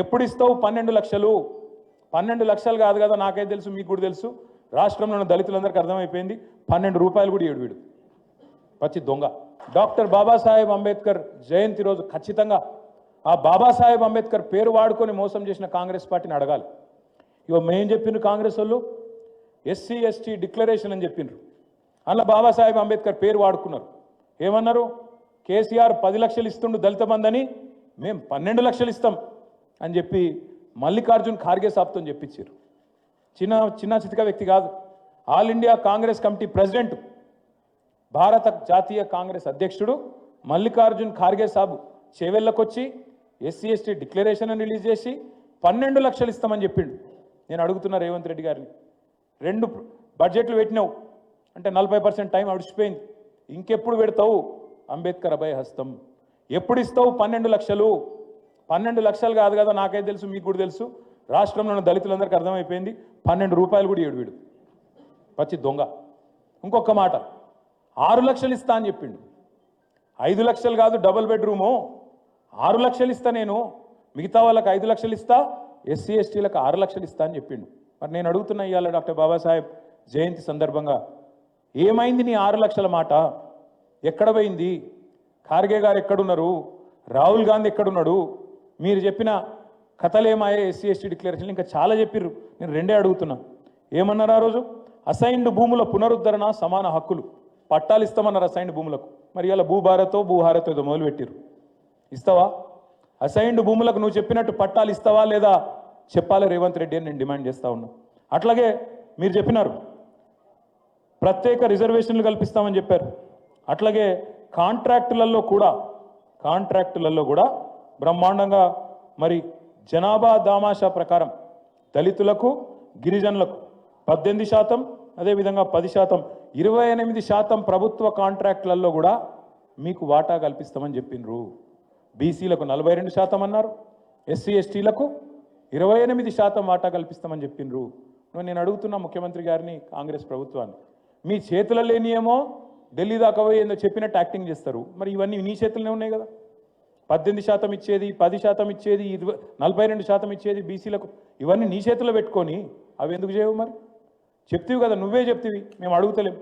ఎప్పుడు ఇస్తావు 12 లక్షలు? 12 లక్షలు కాదు కదా, నాకైతే తెలుసు, మీకు కూడా తెలుసు, రాష్ట్రంలో ఉన్న దళితులందరికీ అర్థమైపోయింది. 12 రూపాయలు కూడా ఏడు వీడు పచ్చి దొంగ. డాక్టర్ బాబాసాహెబ్ అంబేద్కర్ జయంతి రోజు ఖచ్చితంగా ఆ బాబాసాహెబ్ అంబేద్కర్ పేరు వాడుకొని మోసం చేసిన కాంగ్రెస్ పార్టీని అడగాలి. ఇక మేం చెప్పిండ్రు కాంగ్రెస్ వాళ్ళు ఎస్సీ ఎస్టీ డిక్లరేషన్ అని చెప్పిండ్రు. అలా బాబాసాహెబ్ అంబేద్కర్ పేరు వాడుకున్నారు. ఏమన్నారు? కేసీఆర్ 10 లక్షలు ఇస్తుండు దళిత బంధని, మేము 12 లక్షలు ఇస్తాం అని చెప్పి మల్లికార్జున్ ఖార్గే సాబ్తో చెప్పించారు. చిన్న చితిక వ్యక్తి కాదు, all India Congress committee president, భారత జాతీయ కాంగ్రెస్ అధ్యక్షుడు మల్లికార్జున్ ఖార్గే సాబ్ చేవెళ్ళకొచ్చి ఎస్సీ ఎస్టీ డిక్లరేషన్ రిలీజ్ చేసి 12 లక్షలు ఇస్తామని చెప్పిండు. నేను అడుగుతున్నా రేవంత్ రెడ్డి గారిని, 2 బడ్జెట్లు పెట్టినావు అంటే 40% టైం అడిచిపోయింది, ఇంకెప్పుడు పెడతావు అంబేద్కర్ అభయ హస్తం? ఎప్పుడు ఇస్తావు 12 లక్షలు? 12 లక్షలు కాదు కదా, నాకైతే తెలుసు, మీకు కూడా తెలుసు, రాష్ట్రంలో ఉన్న దళితులందరికీ అర్థమైపోయింది. 12 రూపాయలు కూడా ఏడు వీడు పచ్చి దొంగ. ఇంకొక మాట, 6 లక్షలు ఇస్తా అని చెప్పిండు. 5 లక్షలు కాదు, డబుల్ బెడ్రూము 6 లక్షలు ఇస్తా నేను, మిగతా వాళ్ళకి 5 లక్షలు ఇస్తా, ఎస్సీ ఎస్టీలకు 6 లక్షలు ఇస్తా అని చెప్పిండు. మరి నేను అడుగుతున్నా ఇవాళ డాక్టర్ బాబాసాహెబ్ జయంతి సందర్భంగా, ఏమైంది నీ 6 లక్షల మాట? ఎక్కడ పోయింది? ఖార్గే గారు ఎక్కడున్నారు? రాహుల్ గాంధీ ఎక్కడున్నాడు? మీరు చెప్పిన కథలేమాయే ఎస్సీ ఎస్టీ డిక్లరేషన్ ఇంకా చాలా చెప్పిర్రు. నేను 2 అడుగుతున్నా. ఏమన్నారు ఆ రోజు? అసైన్డ్ భూముల పునరుద్ధరణ, సమాన హక్కులు, పట్టాలు ఇస్తామన్నారు అసైన్డ్ భూములకు. మరి ఇలా భూభారతో భూహారతో ఏదో మొదలుపెట్టిర్రు. ఇస్తావా? అసైన్డ్ భూములకు నువ్వు చెప్పినట్టు పట్టాలు ఇస్తావా లేదా చెప్పాలి రేవంత్ రెడ్డి అని నేను డిమాండ్ చేస్తా ఉన్నా. అట్లాగే మీరు చెప్పినారు ప్రత్యేక రిజర్వేషన్లు కల్పిస్తామని చెప్పారు. అట్లాగే కాంట్రాక్టులలో కూడా బ్రహ్మాండంగా మరి జనాభా దామాషా ప్రకారం దళితులకు గిరిజనులకు 18%, అదేవిధంగా 10%, 28% ప్రభుత్వ కాంట్రాక్టులలో కూడా మీకు వాటా కల్పిస్తామని చెప్పిండ్రు. బీసీలకు 42% అన్నారు, ఎస్సీ ఎస్టీలకు 28% వాటా కల్పిస్తామని చెప్పిండ్రు. నేను అడుగుతున్నా ముఖ్యమంత్రి గారిని, కాంగ్రెస్ ప్రభుత్వాన్ని, మీ చేతుల లేనియేమో ఢిల్లీ దాకా పోయి ఏందో చెప్పినట్టు యాక్టింగ్ చేస్తారు. మరి ఇవన్నీ నీ చేతుల్లోనే ఉన్నాయి కదా. 18% ఇచ్చేది, 10% ఇచ్చేది, 42% ఇచ్చేది బీసీలకు, ఇవన్నీ నీ చేతుల్లో పెట్టుకొని అవి ఎందుకు చేయవు? మరి చెప్తివి కదా, నువ్వే చెప్తివి, మేము అడుగుతలేం.